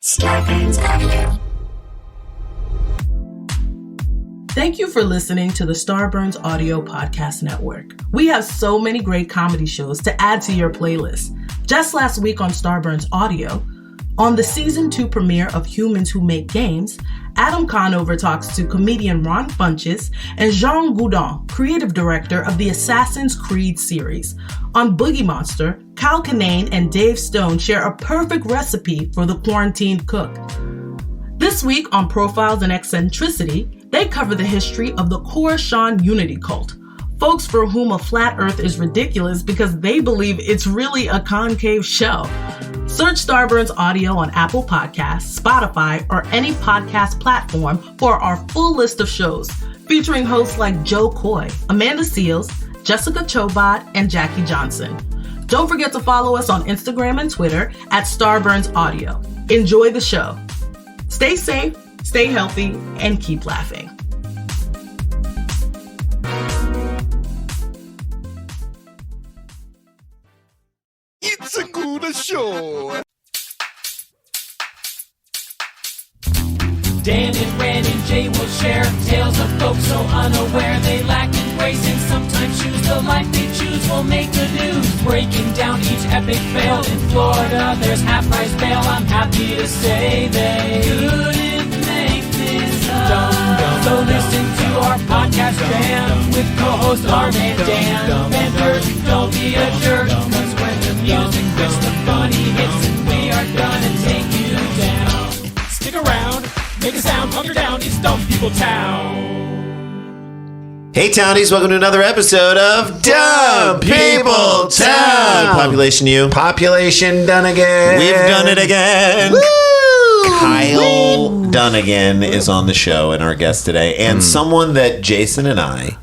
Starburns Audio. Thank you for listening to the Starburns Audio Podcast Network. We have so many great comedy shows to add to your playlist. Just last week on Starburns Audio, on the Season 2 premiere of Humans Who Make Games, Adam Conover talks to comedian Ron Funches and Jean Goudon, creative director of the Assassin's Creed series. On Boogie Monster, Kyle Kinane and Dave Stone share a perfect recipe for the quarantined cook. This week on Profiles and Eccentricity, they cover the history of the Khorasan Unity cult, folks for whom a flat earth is ridiculous because they believe it's really a concave shell. Search Starburns Audio on Apple Podcasts, Spotify, or any podcast platform for our full list of shows, featuring hosts like Joe Coy, Amanda Seals, Jessica Chobot, and Jackie Johnson. Don't forget to follow us on Instagram and Twitter at Starburns Audio. Enjoy the show. Stay safe, stay healthy, and keep laughing. It's a good show. Dan and Ren and Jay will share tales of folks so unaware they lack in grace and sometimes choose the life they choose will make the news. Breaking down each epic fail in Florida, there's half price bail. I'm happy to say they couldn't make this up. So listen to our podcast jam with co-host Arm and Dan. Members, don't be a jerk, cause when the music hits, the funny hits, and we are gonna take you down. Stick around. Make a sound, hunker down, it's Dumb People Town. Hey Townies, welcome to another episode of Dumb People Town. Population U. Population Dunnigan. We've done it again. Woo! Kyle Dunnigan is on the show and our guest today. And someone that Jason and I,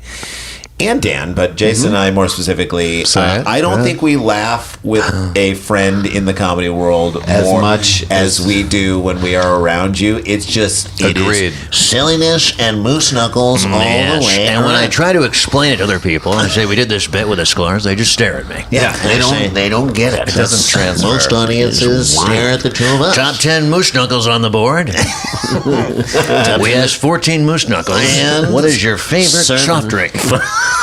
and Dan, but Jason and I more specifically, I don't think we laugh with a friend in the comedy world as more much as we do when we are around you. It's just it is silliness and moose knuckles all the way. And when I try to explain it to other people and say we did this bit with the Sklars, they just stare at me. Yeah, they don't get it. It doesn't transfer. Most audiences stare at the two of us. Top 10 moose knuckles on the board. We asked 14 moose knuckles. And what is your favorite soft drink?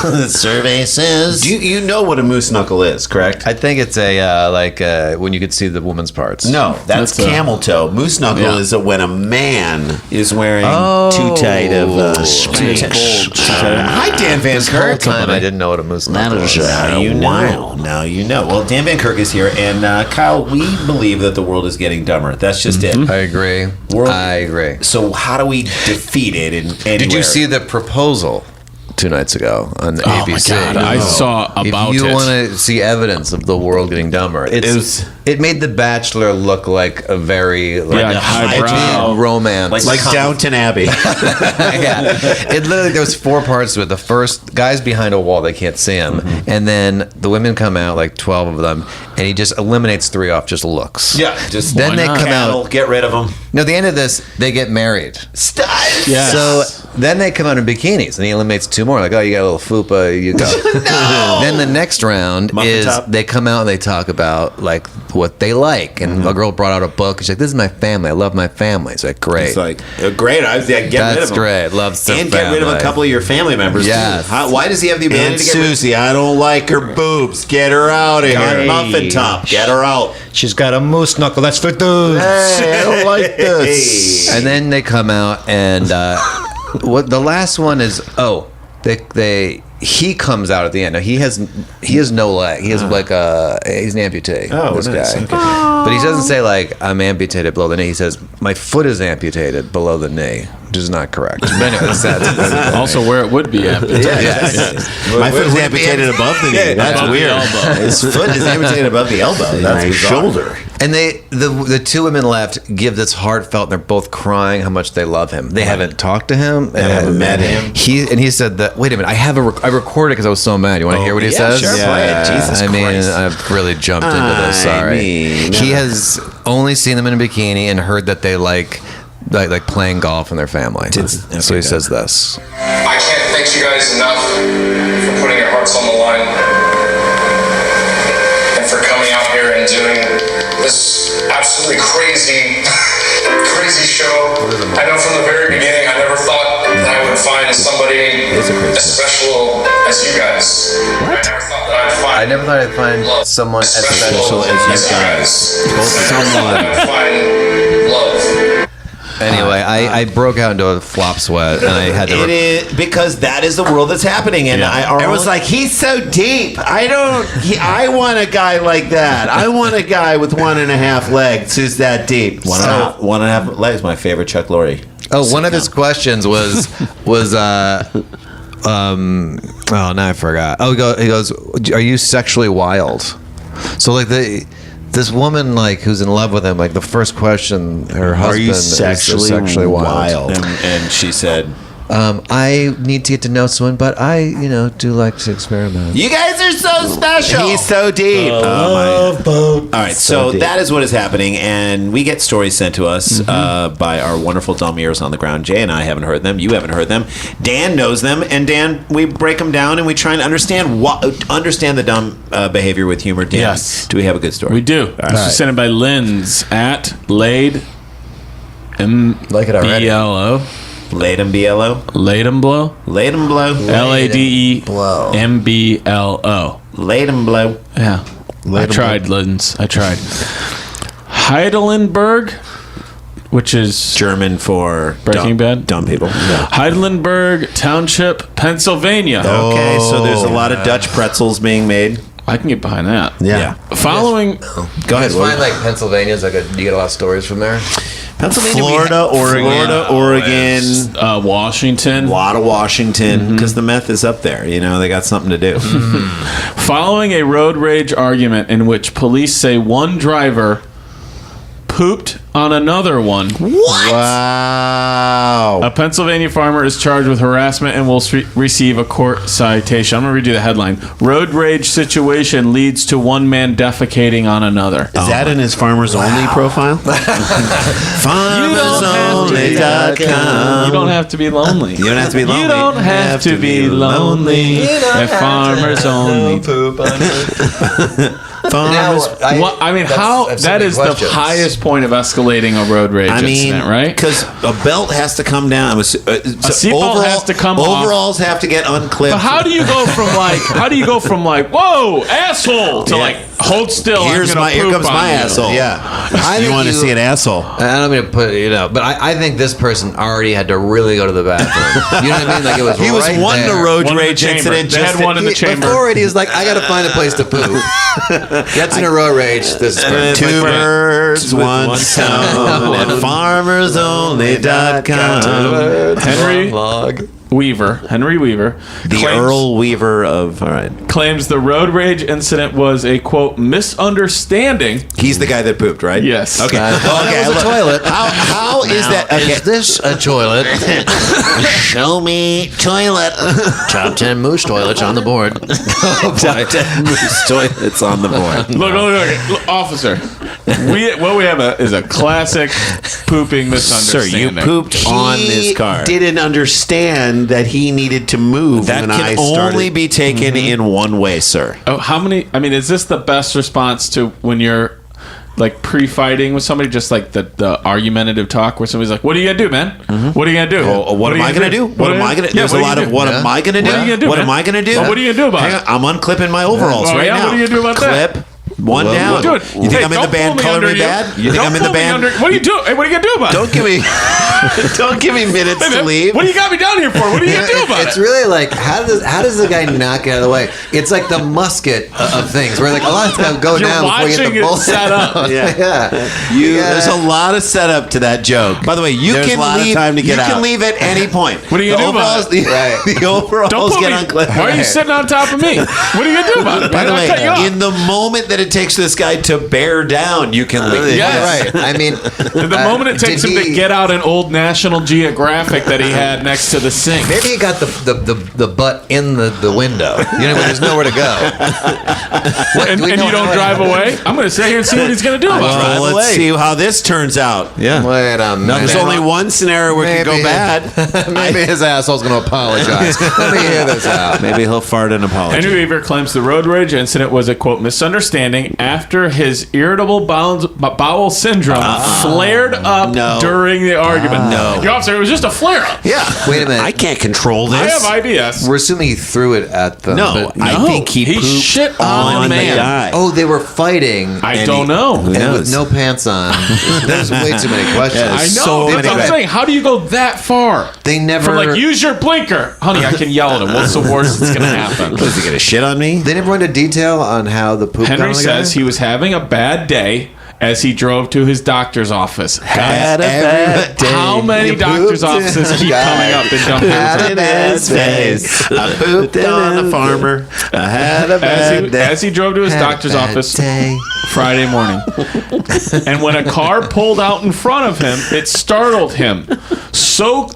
The survey says... You know what a moose knuckle is, correct? I think it's a when you could see the woman's parts. No, that's camel toe. Moose knuckle is when a man is wearing too tight of specs. Hi, Dan Van Kirk. I didn't know what a moose knuckle was. Now you know. Well, Dan Van Kirk is here, and Kyle, we believe that the world is getting dumber. That's just it. I agree. I agree. So how do we defeat it anywhere? Did you see the proposal 2 nights ago on the ABC? My God, I saw about it. If you want to see evidence of the world getting dumber, it made The Bachelor look like a very highbrow romance, like Downton Abbey. Yeah, it literally there was 4 parts to it. The first guy's behind a wall; they can't see him, and then the women come out, like 12 of them, and he just eliminates 3 off just looks. Yeah, just then they come out. Get rid of them. No, at the end of this, they get married. Stop. Yes. So then they come out in bikinis, and he eliminates 2 more. Like, oh, you got a little fupa, you go. No. Then the next round Muffin top. they come out and they talk about like what they like. And a girl brought out a book. And she's like, "This is my family. I love my family." It's like, great. It's like great. Get rid of them. That's great. Loves their and family. Get rid of a couple of your family members. Yes. Too. Why does he have the ability And to get rid of Susie, I don't like her boobs. Get her out of here. Muffin top? Get her out. She's got a moose knuckle. That's for dudes. Hey, I don't like this. And then they come out and what the last one is? Oh, he comes out at the end. Now, he has no leg. He has he's an amputee. Oh, this nice. guy. Okay. But he doesn't say like I'm amputated below the knee. He says my foot is amputated below the knee, which is not correct. But anyway, that's Also, where it would be amputated. My foot is amputated above the knee. That's weird. His foot is amputated above the elbow. That's his shoulder. And the 2 women left give this heartfelt, and they're both crying how much they love him. They haven't talked to him. They haven't met him. He said that. Wait a minute, I recorded it because I was so mad. You want to hear what he says? Sure, play it. Jesus Christ. I've really jumped into this. Sorry. He has only seen them in a bikini and heard that they like playing golf in their family. So he says this. I can't thank you guys enough for putting your hearts on the line and for coming out here and doing this absolutely crazy find somebody as special as you guys. What? I never thought I'd find someone as special as you guys. Someone. Find love. Anyway, I broke out into a flop sweat, and I had to. It is because that is the world that's happening, and I was like, he's so deep. I want a guy like that. I want a guy with 1.5 legs who's that deep. One and a half legs. My favorite Chuck Lorre. Oh, one of his questions was now I forgot. Oh, he goes, are you sexually wild? So like this woman, like, who's in love with him, like, the first question, her husband is sexually wild. And she said, I need to get to know someone, but I, do like to experiment. you guys are so special. He's so deep. Love boat. All right, so that is what is happening, and we get stories sent to us by our wonderful dumb ears on the ground. Jay and I haven't heard them. You haven't heard them. Dan knows them, and Dan, we break them down, and we try and understand the dumb behavior with humor. Dan, Yes. do we have a good story? We do. This is sent in by Linz at Laid Like it already. BLO. Laden BLO. Laden Blow. Laden Blow. LADEMBLO. Laden Blow. Yeah. I tried, Linz. I tried. Heidelenberg, which is German for Breaking Bad? Dumb people. Yeah. Heidelenberg Township, Pennsylvania. Okay, so there's a lot of Dutch pretzels being made. I can get behind that. Yeah. Following. Go ahead. I find like Pennsylvania's like do you get a lot of stories from there? Pennsylvania, Florida, Oregon, Washington. a lot of Washington, because the meth is up there. They got something to do. Following a road rage argument in which police say one driver pooped on another one. What? Wow. A Pennsylvania farmer is charged with harassment and will receive a court citation. I'm going to read you the headline. Road rage situation leads to one man defecating on another. Is that in his Farmers Only profile? FarmersOnly.com. You don't have to be lonely. You don't have to be lonely. You don't have to be lonely. At Farmers Only. Poop on Farmers. That is the highest point of escalating a road rage incident, right? Because a belt has to come down. A seatbelt has to come off. Overalls have to get unclipped. But how do you go from like whoa asshole to like hold still? Here comes my asshole. Yeah. You want to see an asshole? I don't mean to put but I think this person already had to really go to the bathroom. You know what I mean? Like it was. He was one in a road rage incident. They had one in the chamber. Before it, he was like, I got to find a place to poop. Gets in a road rage. This is two birds, one stone. At FarmersOnly.com. Henry Weaver, the Earl Weaver of claims the road rage incident was a quote misunderstanding. He's the guy that pooped, right? Yes. Okay. It was a toilet. How is that? Okay. Is this a toilet? Show me toilet. Top 10 moose toilets on the board. Top 10 moose toilets on the board. Look, officer. What we have is a classic pooping misunderstanding. Sir, you pooped on this car. He didn't understand that he needed to move. That can only be taken in one way, sir. Oh, how many? I mean, is this the best response to when you're like pre-fighting with somebody, just like the argumentative talk where somebody's like, "What are you gonna do, man? What are you gonna do? What am I gonna do? What am I gonna do? There's a lot of what am I gonna do? What am I gonna do? What are you gonna do about it? I'm unclipping my overalls right now. What are you gonna do about that? Clip. One down. Do it. You think I'm in the band Color Me Bad? You think I'm in the band? What are you doing? Hey, what are you gonna do about it? Don't give me minutes to leave. What do you got me down here for? What are you gonna do about it? It's really like how does the guy not get out of the way? It's like the musket of things where like a lot of times go down before you get the bullet set up. There's a lot of setup to that joke. By the way, you can leave. You can leave at any point. What are you gonna do about it? The overalls get unclipped. Why are you sitting on top of me? What are you gonna do about it? By the way, in the moment that it takes this guy to bear down, you can leave. Yes. Right. I mean, the moment it takes him to get out an old National Geographic that he had next to the sink. Maybe he got the butt in the window. But there's nowhere to go. And you don't drive away? I'm going to sit here and see what he's going to do about it. Let's see how this turns out. Yeah. Wait a minute. There's only one scenario where it could go bad. Maybe his asshole's going to apologize. Let me hear this out. Maybe he'll fart an apology. Henry Weaver claims the road rage incident was a, quote, misunderstanding after his irritable bowel syndrome flared up during the argument. No. Your officer, it was just a flare-up. Yeah. Wait a minute. I can't control this. I have IBS. We're assuming he threw it at them. No, but I think he pooped shit on the man. guy. Oh, they were fighting. I don't know. Who and knows? with no pants on. There's way too many questions. Yeah, I know. so That's many what I'm bad- saying. How do you go that far? They never. From like, use your blinker. Honey, I can yell at him. What's the worst that's going to happen? Is he gonna shit on me? They never went into detail on how the poop got Henry on the says guy? he was having a bad day as he drove to his doctor's office. Had a bad day. How many You doctor's pooped offices in keep a coming guy. up in Dunnigan? Had in his face. I pooped on the farmer. I had a bad day. As he drove to his Had a doctor's bad office day. Friday morning. And when a car pulled out in front of him, it startled him.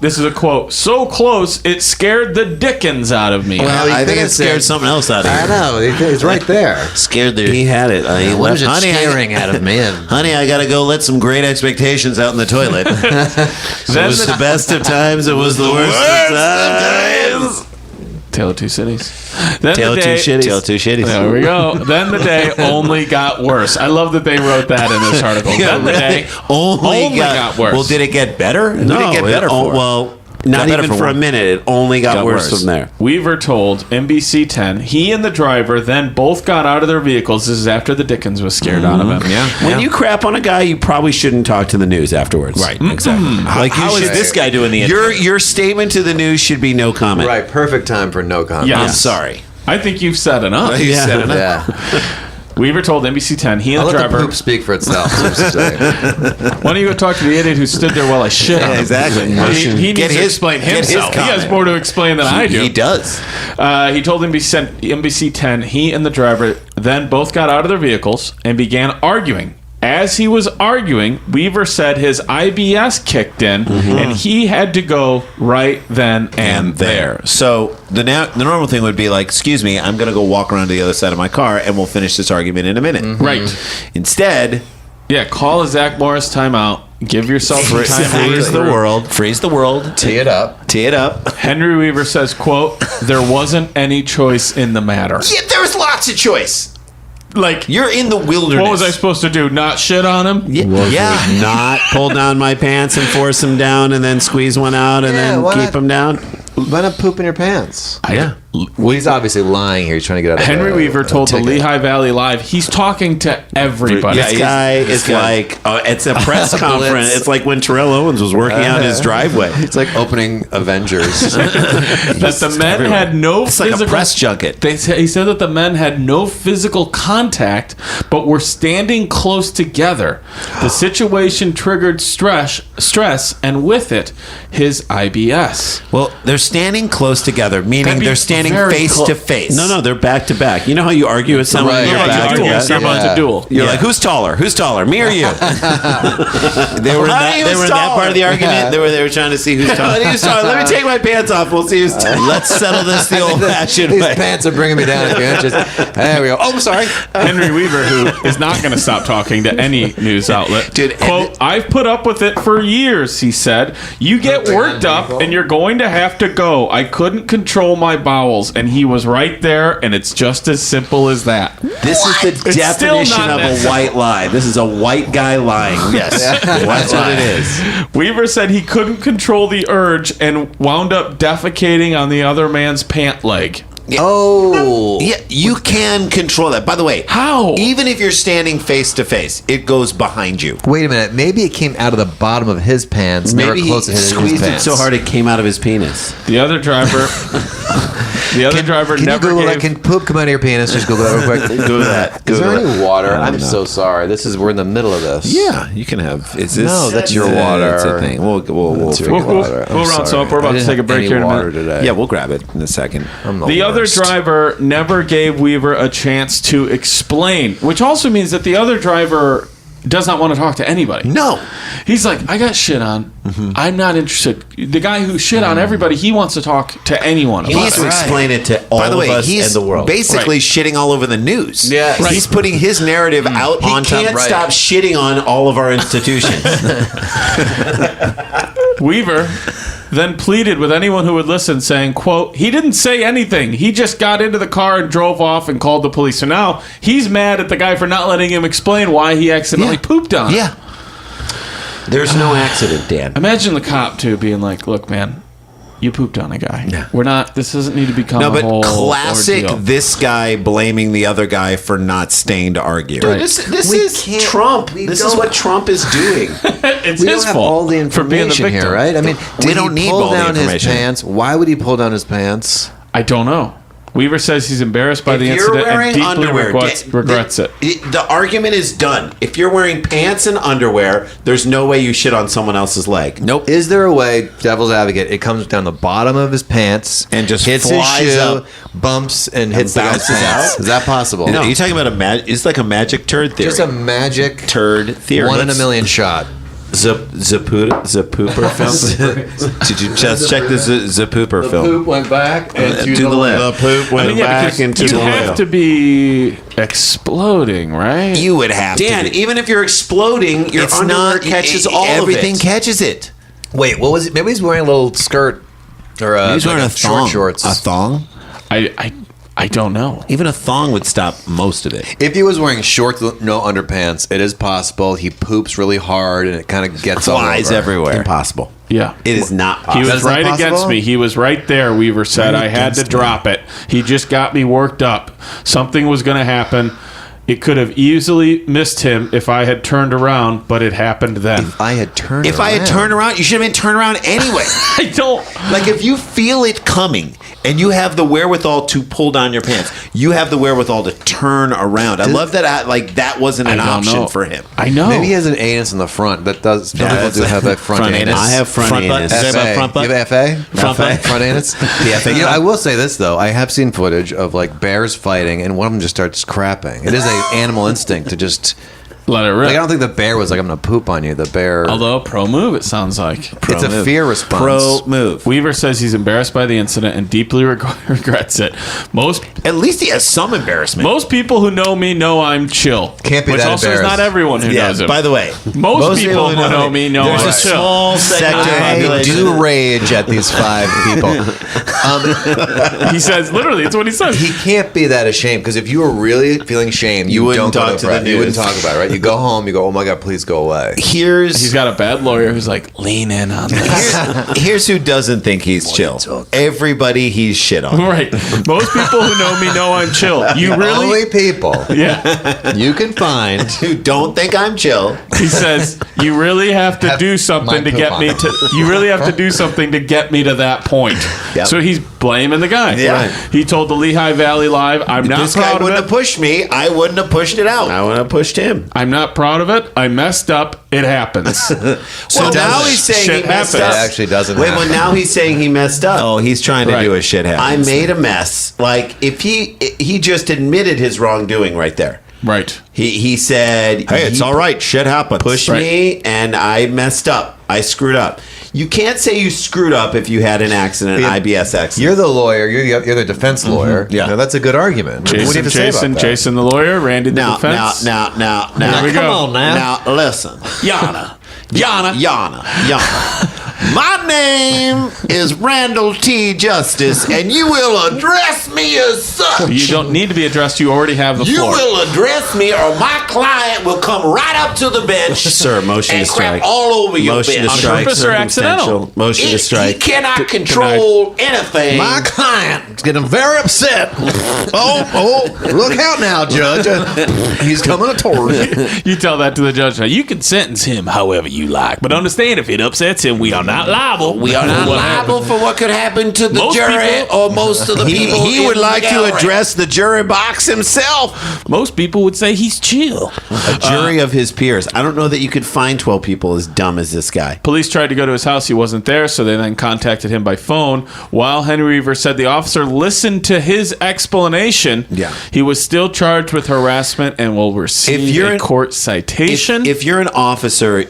This is a quote, so close, it scared the dickens out of me. Well, I think could've it scared said- something else out of I him. know. He's right there. Scared the. He had it. What was it honey, scaring out of me? Honey, I gotta go let some great expectations out in the toilet. It Then was the best of times. It was the worst of times. Tale of Two Cities. Then Tale the of day, two shitties. Tale of two shitties. There we go. Then the day only got worse. I love that they wrote that in this article. Yeah, Then the day only got worse. Well, did it get better? Who No, did it get better for? well, not Got better even for for a one. minute. It only got worse from there. Weaver told NBC 10 he and the driver then both got out of their vehicles. This is after the Dickens was scared out of him. Yeah. When you crap on a guy, you probably shouldn't talk to the news afterwards. Right, exactly. Like, How is this guy doing the Your statement to the news should be no comment. Right. Perfect time for no comment. Yes. I'm sorry. I think you've said enough. You said enough. Yeah. Weaver told NBC 10 he and I'll the let the driver. poop speak for itself. So to say. Why don't you go talk to the idiot who stood there while I shit on him? Exactly. He Get needs to his- explain get his himself. He has comment. more to explain than I do. He does. He told NBC 10 he and the driver then both got out of their vehicles and began arguing. As he was arguing, Weaver said his IBS kicked in and he had to go right then and there. So the normal thing would be like, excuse me, I'm going to go walk around to the other side of my car and we'll finish this argument in a minute. Right. Instead, Yeah, call a Zach Morris timeout. Give yourself some time to freeze the regroup. world. Freeze the world. Tee it up. Tee it up. Henry Weaver says, quote, there wasn't any choice in the matter. Yeah, there was lots of choice. Like, You're in the wilderness. what was I supposed to do? Not shit on him? Yeah. Not pull down my pants and force him down and then squeeze one out and Yeah, then why keep not? him down? Why not poop in your pants? Yeah. Well, he's obviously lying here. He's trying to get out of Henry Weaver told the ticket. Lehigh Valley Live he's talking to everybody. This guy is like, it's a press conference. It's like when Terrell Owens was working out his driveway. It's like opening Avengers. that the men had no It's like physical a press junket. He said that the men had no physical contact, but were standing close together. The situation triggered stress, and with it, his IBS. Well, they're standing close together, meaning That'd be they're standing very face clo- to face. No, they're back to back. You know how you argue with someone? Right, You're yeah, back to Duel. back. They're about to duel. You're like, who's taller? Who's taller? Me or you? they were in that part of the argument. They were trying to see who's taller. Who's taller? Let me take my pants off. We'll see who's taller. Let's settle this the old-fashioned These way. pants are bringing me down a few inches. There we go. Oh, I'm sorry. Henry Weaver, who is not going to stop talking to any news outlet. Dude, quote, I've put up with it for years, he said. You get worked up and you're going to have to go. I couldn't control my bowels. And he was right there, and it's just as simple as that. This is the It's still definition not of that a simple. white lie. This is a white guy lying. Yes, that's what it is. Weaver said he couldn't control the urge and wound up defecating on the other man's pant leg. Oh. Yeah, you can control that. By the way, How? even if you're standing face to face, it goes behind you. Wait a minute. Maybe it came out of the bottom of his pants. Maybe Never he close to his squeezed it pants. so hard it came out of his penis. The other driver... Can never you Google gave... that? Can poop come out of your penis? Just Google that real quick. Google that. Is there Google any water? I'm so sorry. We're in the middle of this. Yeah, you can have. Is this? No, that's your water. It's a thing. We'll That's your We'll water. I'm round sorry. up. We're about I to didn't take a have break any here in a water minute. today. Yeah, we'll grab it in a second. I'm The other worst. driver never gave Weaver a chance to explain, which also means that the other driver does not want to talk to anybody. No. He's like, I got shit on. I'm not interested. The guy who shit on everybody, he wants to talk to anyone. He about needs it. to explain it to all By the way, of us he's and the world. Basically, Right. shitting all over the news. Yes. Right. He's putting his narrative out He on can't top. stop shitting on all of our institutions. Weaver then pleaded with anyone who would listen, saying, quote, he didn't say anything. He just got into the car and drove off and called the police. So now he's mad at the guy for not letting him explain why he accidentally pooped on him. Yeah. There's no accident, Dan. Imagine the cop too being like, "Look, man, you pooped on a guy. Yeah. We're not. This doesn't need to become No, a whole but classic. ordeal." This guy blaming the other guy for not staying to argue. Dude, this is Trump. This is what Trump is doing. It's We his don't have fault all the for being the information victim, here, right? I mean, We did don't he need pull all the down his information. pants? Why would he pull down his pants? I don't know. Weaver says he's embarrassed by the If you're incident and wearing deeply underwear, regrets it. The argument is done. If you're wearing pants and underwear, there's no way you shit on someone else's leg. Nope. Is there a way, devil's advocate, it comes down the bottom of his pants and just hits flies his shoe, up, bumps, and hits the guy's bounces pants? out? Is that possible? No. Are you talking about it's like a magic turd theory? Just a magic turd theory. 1 in a million shot. Zapooper film. Did you just check the Zapooper film? Poop went back to the left. The poop went back into the You have left. to be exploding, right? You would have Dan, to. even if you're exploding, your It's underwear not catches all everything of it. catches it. Wait, what was it? Maybe he's wearing a little skirt or He's wearing like a thong. shorts. A thong? I don't know. Even a thong would stop most of it. If he was wearing shorts, no underpants, it is possible he poops really hard and it kind of gets Flies all over. everywhere. Impossible. Yeah. It is not He possible. was That's not right possible? against me. He was right there, Weaver said. I had to drop it. He just got me worked up. Something was going to happen. It could have easily missed him if I had turned around, but it happened then. If I had turned If I had turned around, you should have been turned around anyway. I don't. Like, if you feel it coming and you have the wherewithal to pull down your pants, you have the wherewithal to turn around. I love that. That wasn't an I don't option know. for him. I know. Maybe he has an anus in the front. That does. Some people do have that front anus. I have front butt. anus. Is that about front butt? You have FA? Front butt? Front anus? You know, I will say this, though. I have seen footage of, like, bears fighting, and one of them just starts crapping. It is an animal instinct to just... Let it rip. Like, I don't think the bear was like, I'm going to poop on you. The bear... Although, pro move, it sounds like. it's a fear response. Pro move. Weaver says he's embarrassed by the incident and deeply regrets it. At least he has some embarrassment. Most people who know me know I'm chill. Can't be which that also is embarrassed. not everyone who knows him. By the way, most people who know me know there's I'm a chill. small sector of the I population. do rage at these 5 people. He says, literally, it's what he says. He can't be that ashamed, because if you were really feeling shame, you wouldn't don't go talk to the press. You wouldn't news. talk about it, right? You go home, you go, oh my God, please go away. He's got a bad lawyer who's like, lean in on this. Here's who doesn't think he's chill. Everybody he's shit on. Right. Most people who know me know I'm chill. You really? Only people Yeah. you can find. Who don't think I'm chill. He says, you really have to do my something to poop get on me it. to, you really have to do something to get me to that point. Yep. So he's blaming the guy. Yeah. Right. He told the Lehigh Valley Live, I'm not This guy proud of wouldn't it. have pushed me. I wouldn't have pushed it out. I would have pushed him. I'm not proud of it. I messed up. It happens. So now he's saying Shit he messed happens. It up. actually doesn't Wait, happen. well, now he's saying he messed up. Oh, he's trying to Right. do a shit I happens. made a mess. Like, if he just admitted his wrongdoing right there. Right. He said, Hey, it's he all right. Shit happens. pushed me and I messed up. I screwed up. You can't say you screwed up if you had an accident, an IBS accident. You're the lawyer. You're the defense lawyer. Yeah. You know, that's a good argument. What do you have to say about that? Jason the lawyer, Randy the now, defense. now. Here we come go. on now. Now, listen. Yana. My name is Randall T. Justice, and you will address me as such. You don't need to be addressed. You already have the You floor. will address me, or my client will come right up to the bench, Sir, motion and to crap strike. all over your Motion bench. to strike. purpose or accidental? circumstantial. Motion to He strike. cannot control anything. My client's getting very upset. oh, look out now, Judge. He's coming toward you. You tell that to the judge. Now, you can sentence him however you like, but understand if it upsets him, we are not liable. We are not liable for what could happen to the Most jury people- or most of the people. He in would the like to gallery. address the jury box himself. Most people would say he's chill. A jury of his peers. I don't know that you could find 12 people as dumb as this guy. Police tried to go to his house. He wasn't there, so they then contacted him by phone. While Henry Weaver said the officer listened to his explanation, he was still charged with harassment and will receive a court citation. If you're an officer,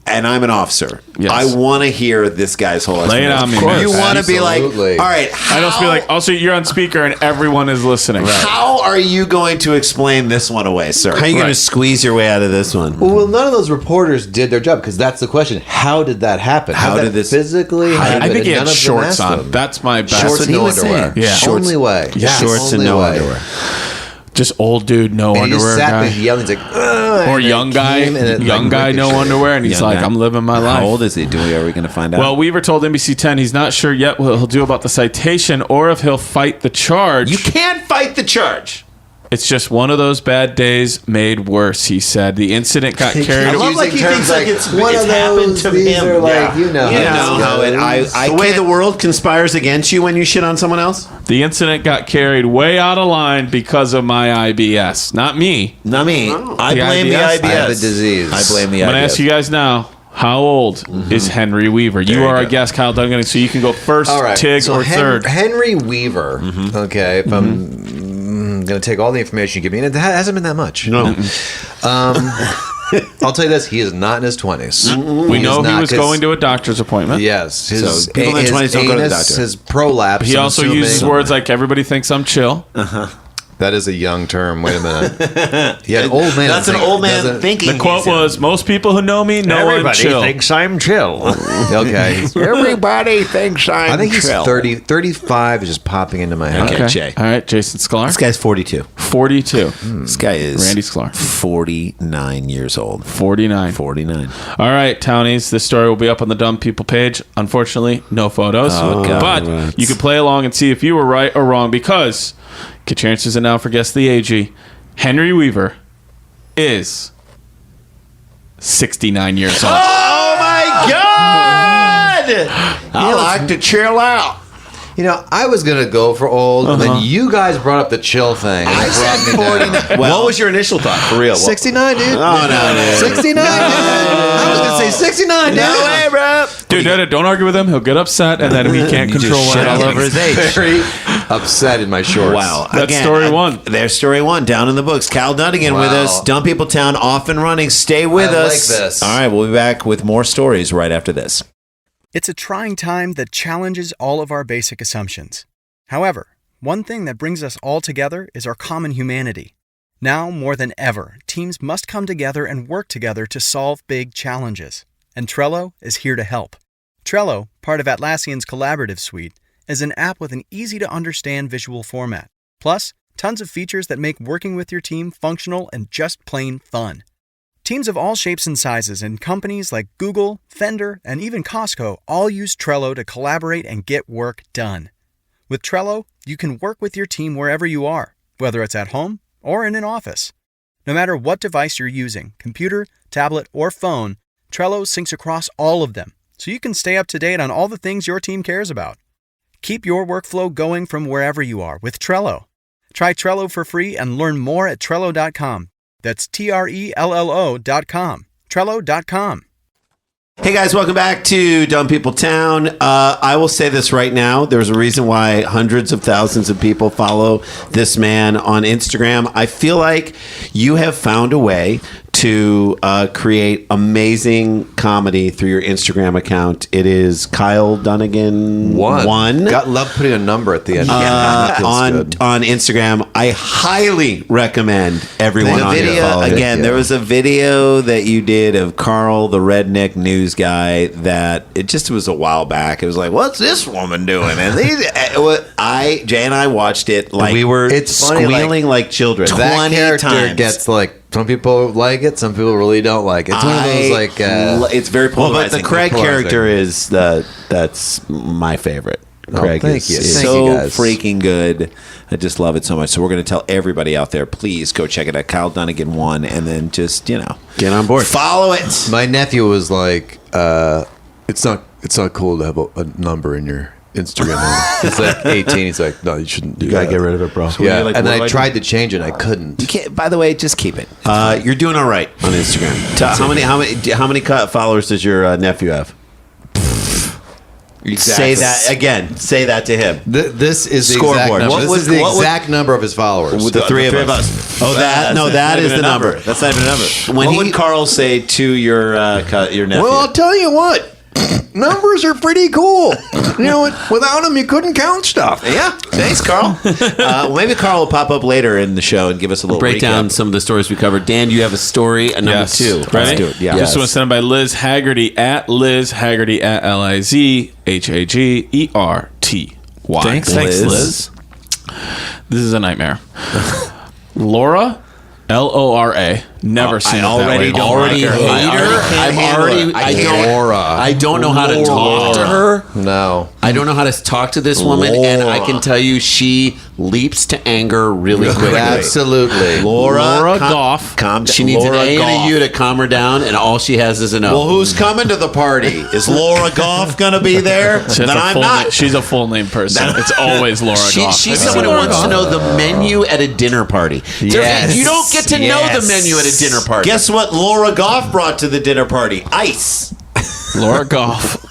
and I'm an officer, Yes. I want to hear this guy's whole Lay it explanation. on me, Of course. man. You want to be like, all Absolutely. right, I don't feel like, also, you're on speaker and everyone is listening. how are you going to explain this one away, sir? How are you going to squeeze your way out of this one? Well, none of those reporters did their job, because that's the question. How did that happen? How did did that this- physically happen? I think he And had none of them shorts asked on. them. That's my best. Shorts and what he no was underwear. saying. Yeah. Only way. Yes. Shorts and Only no way. underwear. Just old dude, no And he just underwear sat guy. there yelling. He's like, Or young guy, no underwear, and he's Young like, guy. I'm living my life. How old is he? Are we going to find out? Well, Weaver told NBC 10 he's not sure yet what he'll do about the citation or if he'll fight the charge. you can't fight the charge. It's just one of those bad days made worse, he said. The incident got carried I love like he thinks like it's happened to him. Are like, you know how the way the world conspires against you when you shit on someone else. The incident got carried way out of line because of my IBS. Not me. Not me. I The blame the IBS? IBS. I have a disease. I blame the IBS. I'm going to ask you guys now, how old is Henry Weaver? You are our guest, Kyle Dunnigan, so you can go first, Tig, or third. Henry Weaver. Okay, if I'm going to take all the information you give me, and it hasn't been that much. No. I'll tell you this: he is not in his 20s. We know he was going to a doctor's appointment. Yes, So people in their 20s don't go to the doctor. His prolapse. He I'm also assuming- uses words like, everybody thinks I'm chill. That is a young term. Wait a minute. Yeah, an old man. That's an old man thinking. The quote was, most people who know me know I'm chill. I'm chill. Okay. Everybody thinks I'm I think he's chill. 35 is just popping into my head. Okay, Jay. All right, Jason Sklar. This guy's 42. 42. This guy is Randy Sklar. 49 years old. 49. 49. All right, townies. This story will be up on the Dumb People page. Unfortunately, no photos. But you can play along and see if you were right or wrong because, get your answers in now for Guess the AG. Henry Weaver is 69 years old. Oh my God! I like to chill out. You know, I was going to go for old, and then you guys brought up the chill thing. I said 49. What was your initial thought? For real? 69, dude. Oh, no. 69, dude. I was going to say 69, dude. No way, bro. Dude, don't argue with him. He'll get upset, and then we can't control just what shit all over happens. his age. Very upset in my shorts. Wow. That's story one. There's story one down in the books. Cal Dunnigan with us. Dumb People Town off and running. Stay with I us. like this. All right, we'll be back with more stories right after this. It's a trying time that challenges all of our basic assumptions. However, one thing that brings us all together is our common humanity. Now, more than ever, teams must come together and work together to solve big challenges. And Trello is here to help. Trello, part of Atlassian's collaborative suite, is an app with an easy-to-understand visual format. Plus, tons of features that make working with your team functional and just plain fun. Teams of all shapes and sizes and companies like Google, Fender, and even Costco all use Trello to collaborate and get work done. With Trello, you can work with your team wherever you are, whether it's at home or in an office. No matter what device you're using, computer, tablet, or phone, Trello syncs across all of them, so you can stay up to date on all the things your team cares about. Keep your workflow going from wherever you are with Trello. Try Trello for free and learn more at Trello.com. That's Trello.com. Trello.com. Hey guys, welcome back to Dumb People Town. I will say this right now. There's a reason why hundreds of thousands of people follow this man on Instagram. I feel like you have found a way to create amazing comedy through your Instagram account. It is Kyle Dunnigan one. Love putting a number at the end. On Instagram. I highly recommend everyone on here follow it. Again, there was a video that you did of Carl, the redneck news guy, that it just was a while back. It was like, what's this woman doing? And Jay and I watched it like we were squealing like children. That 20 character times. gets like, some people like it, some people really don't like it. It's one of those like it's very polarizing. But the Craig character is that's my favorite. Craig is so freaking good. I just love it so much. So we're going to tell everybody out there, please go check it out. Kyle Dunnigan 1, and then just get on board. Follow it. My nephew was like, it's not cool to have a number in your Instagram. He's like 18. He's like, no, you shouldn't do that. You gotta get rid of it, bro. So yeah, like, and I tried to change it. I couldn't. You can't. By the way, just keep it. You're doing all right on Instagram. How many followers does your nephew have? Exactly. Say that again. Say that to him. This is the scoreboard. Exact number. This is the exact number of his followers. With the three of us. Oh, that is the number. That's not even a number. What would Carl say to your nephew? Well, I'll tell you what. Numbers are pretty cool. You know, without them, you couldn't count stuff. Yeah. Thanks, Carl. Maybe Carl will pop up later in the show and give us a little break recap. down some of the stories we covered. Dan, you have a story, number 2. Ready? Let's do it. Yeah. This was sent by Liz Haggerty at Liz Haggerty at LizHaggerty. Thanks, Liz. This is a nightmare. Laura, Lora. Never seen it that way. Already hate her. I don't know how to talk to her. No. I don't know how to talk to this woman, and I can tell you she leaps to anger really quickly. Absolutely. Laura Goff. She needs an A and a U to calm her down, and all she has is an O. Well, who's coming to the party? Is Laura Goff going to be there? Then I'm not. She's a full name person. It's always Laura Goff. She's someone who wants to know the menu at a dinner party. Yes. You don't get to know the menu at a dinner party. Guess what Laura Goff brought to the dinner party? Ice. Laura Goff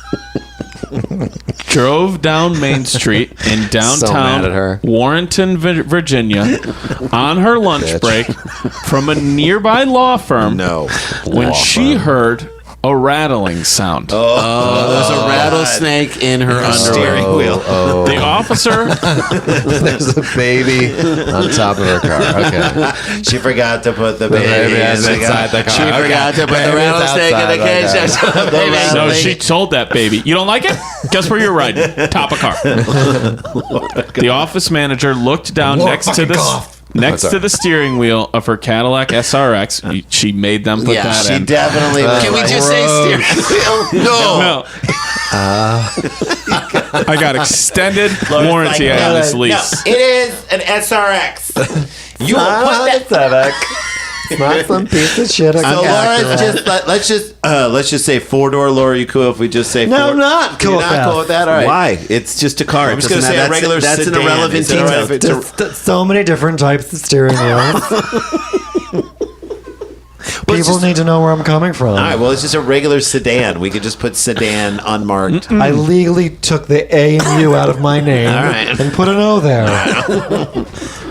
drove down Main Street in downtown Warrenton, Virginia on her lunch break from a nearby law firm when she heard a rattling sound. There's a rattlesnake in her underwear. Steering wheel. The officer... There's a baby on top of her car. Okay. She forgot to put the baby inside the car. She forgot to put the rattlesnake in the cage. No, she told that baby, you don't like it? Guess where you're riding? Top of car. The office manager looked down next to the steering wheel of her Cadillac SRX. She made them put that in. She definitely. Can we just say steering wheel? No. I got extended warranty on this lease. No, it is an SRX. You will put that. It's not some piece of shit. So Laura's let's just say 4-door. Laura, you cool if we just say No, four? I'm not cool You're with not that. cool with that? All right. Why? It's just a car. I'm just going to say a regular That's sedan. an irrelevant Is it all right detail. if it's a- There's so many different types of steering wheels. People need to know where I'm coming from. All right, well, it's just a regular sedan. We could just put sedan unmarked. I legally took the A and U out of my name and put an O there.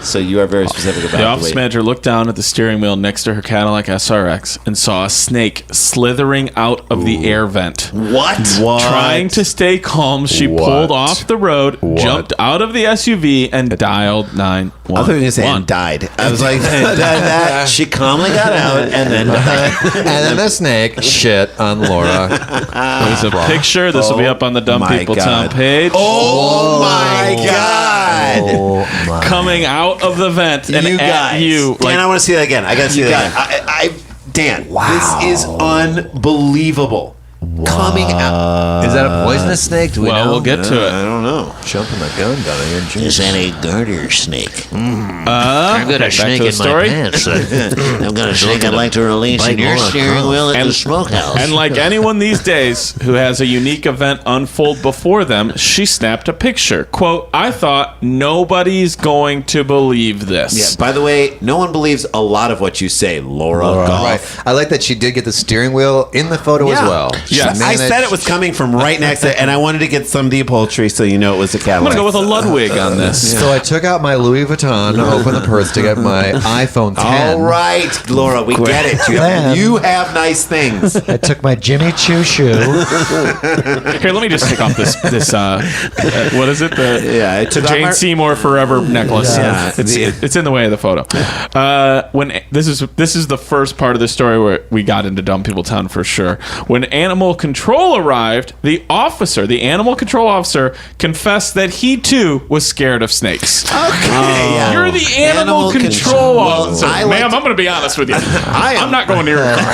So you are very specific about The office weight. manager looked down at the steering wheel next to her Cadillac SRX and saw a snake slithering out of the air vent. What? Trying to stay calm, she pulled off the road, jumped out of the SUV, and dialed 911. I thought you were going to say and died. I was like, she calmly got out and then died. And then the snake shit on Laura. There's a picture. This will be up on the Dumb my People God. Town page. Oh my God. Oh my. Coming out of the vent and You at guys. you. Dan, I want to see that again. I got to see that again. Dan, this is unbelievable. Coming out. Is that a poisonous snake? Do we know? We'll get to it. I don't know. Jumping the gun down here. Is that a garter snake? I've got a snake in my pants. I've got a snake I'd like to release in your steering wheel at the smokehouse. And like anyone these days who has a unique event unfold before them, she snapped a picture. Quote, I thought nobody's going to believe this. Yeah, by the way, no one believes a lot of what you say, Laura Goff. Right. I like that she did get the steering wheel in the photo as well. Yes. I said it was coming from right next to it, and I wanted to get some upholstery so you know it was a I'm Cadillac. going to go with a Ludwig on this. So I took out my Louis Vuitton, opened the purse to get my iPhone 10. All right, Laura, we get it. You have nice things. I took my Jimmy Choo shoe. Here, let me just take off this what is it? Yeah, it took Jane off Seymour Forever necklace. Yeah. It's in the way of the photo. When this is the first part of the story where we got into Dumb People Town for sure. When animal control arrived, the animal control officer, confessed that he too was scared of snakes. Okay, You're the animal control officer. I Ma'am, I'm going to be honest with you. I'm not going near your car.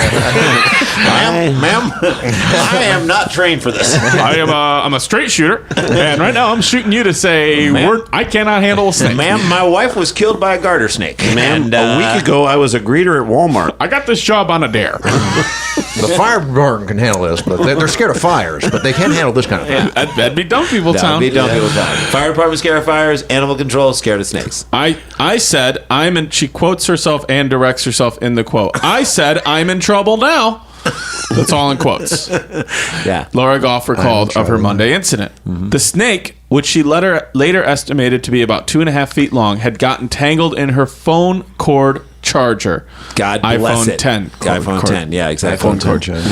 Ma'am, I am not trained for this. I'm a straight shooter, and right now I'm shooting you to say I cannot handle a snake. Ma'am, my wife was killed by a garter snake. Ma'am, a week ago I was a greeter at Walmart. I got this job on a dare. The fire department can handle this, but they're scared of fires, but they can't handle this kind of thing. That'd be Dumb People Town. Be Dumb People Town. Fire department scared of fires. Animal control scared of snakes. I said I'm in. She quotes herself and directs herself in the quote. I said I'm in trouble now. That's all in quotes. Yeah. Laura Goff recalled of her Monday incident. The snake, which she later estimated to be about 2.5 feet long, had gotten tangled in her phone cord charger. God bless iPhone it. 10. iPhone 10. Yeah, exactly. iPhone cord charger.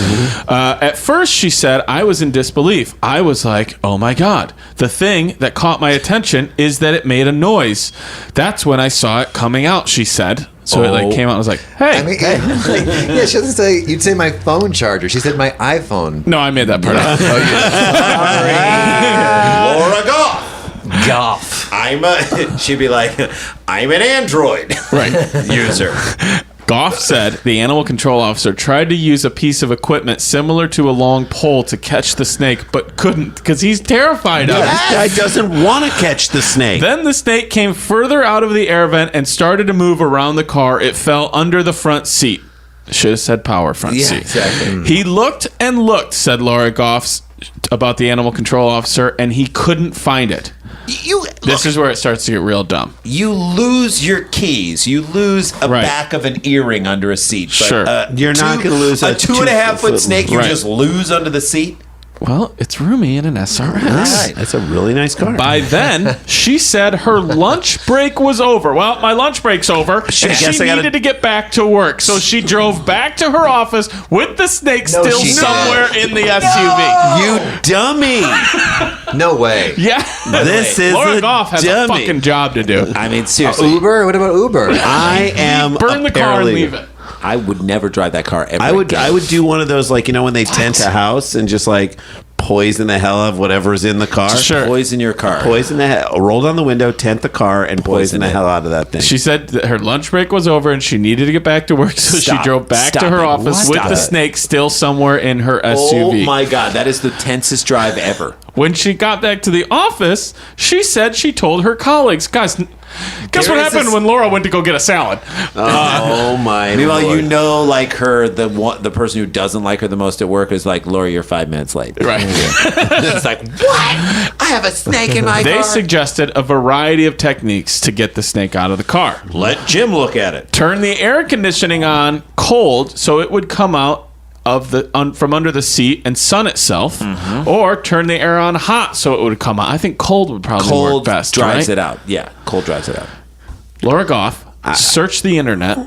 At first, she said, I was in disbelief. I was like, oh my God. The thing that caught my attention is that it made a noise. That's when I saw it coming out, she said. So it like came out and was like, hey. I mean, yeah, she doesn't say, you'd say my phone charger. She said my iPhone. No, I made that part up. Laura Goff. she'd be like, I'm an Android user. Goff said the animal control officer tried to use a piece of equipment similar to a long pole to catch the snake, but couldn't because he's terrified of it. This guy doesn't want to catch the snake. Then the snake came further out of the air vent and started to move around the car. It fell under the front seat. Should have said power front seat. Exactly. He looked and looked, said Laura Goff about the animal control officer, and he couldn't find it. This is where it starts to get real dumb. You lose your keys. You lose a back of an earring under a seat. But, You're not going to lose a 2.5 foot snake. You just lose under the seat. Well, it's roomy in an SRX. Right. That's a really nice car. By then, she said her lunch break was over. Well, my lunch break's over, and she needed to get back to work. So she drove back to her office with the snake still somewhere in the SUV. You dummy. No way. Yeah. This is Laura a Goff has dummy. a fucking job to do. I mean, seriously. Uber? What about Uber? I am Burn the car and leave it. I would never drive that car ever I would again. do one of those, like, when they tent a house and just like poison the hell out of whatever's in the car. Sure. Poison your car. Poison the hell. Roll down the window, tent the car, and poison the hell out of that thing. She said that her lunch break was over and she needed to get back to work, so she drove back to her office with the snake still somewhere in her SUV. Oh my God, that is the tensest drive ever. When she got back to the office, she said she told her colleagues, guys, guess what happened when Laura went to go get a salad? Oh my! Meanwhile, Lord. like her, the person who doesn't like her the most at work is like, Laura, you're 5 minutes late. Right. It's like, what? I have a snake in my car. They suggested a variety of techniques to get the snake out of the car. Let Jim look at it. Turn the air conditioning on cold so it would come out of from under the seat and sun itself, or turn the air on hot so it would come out. I think cold would probably work best. Drives it out. Yeah, cold drives it out. Laura Goff searched the internet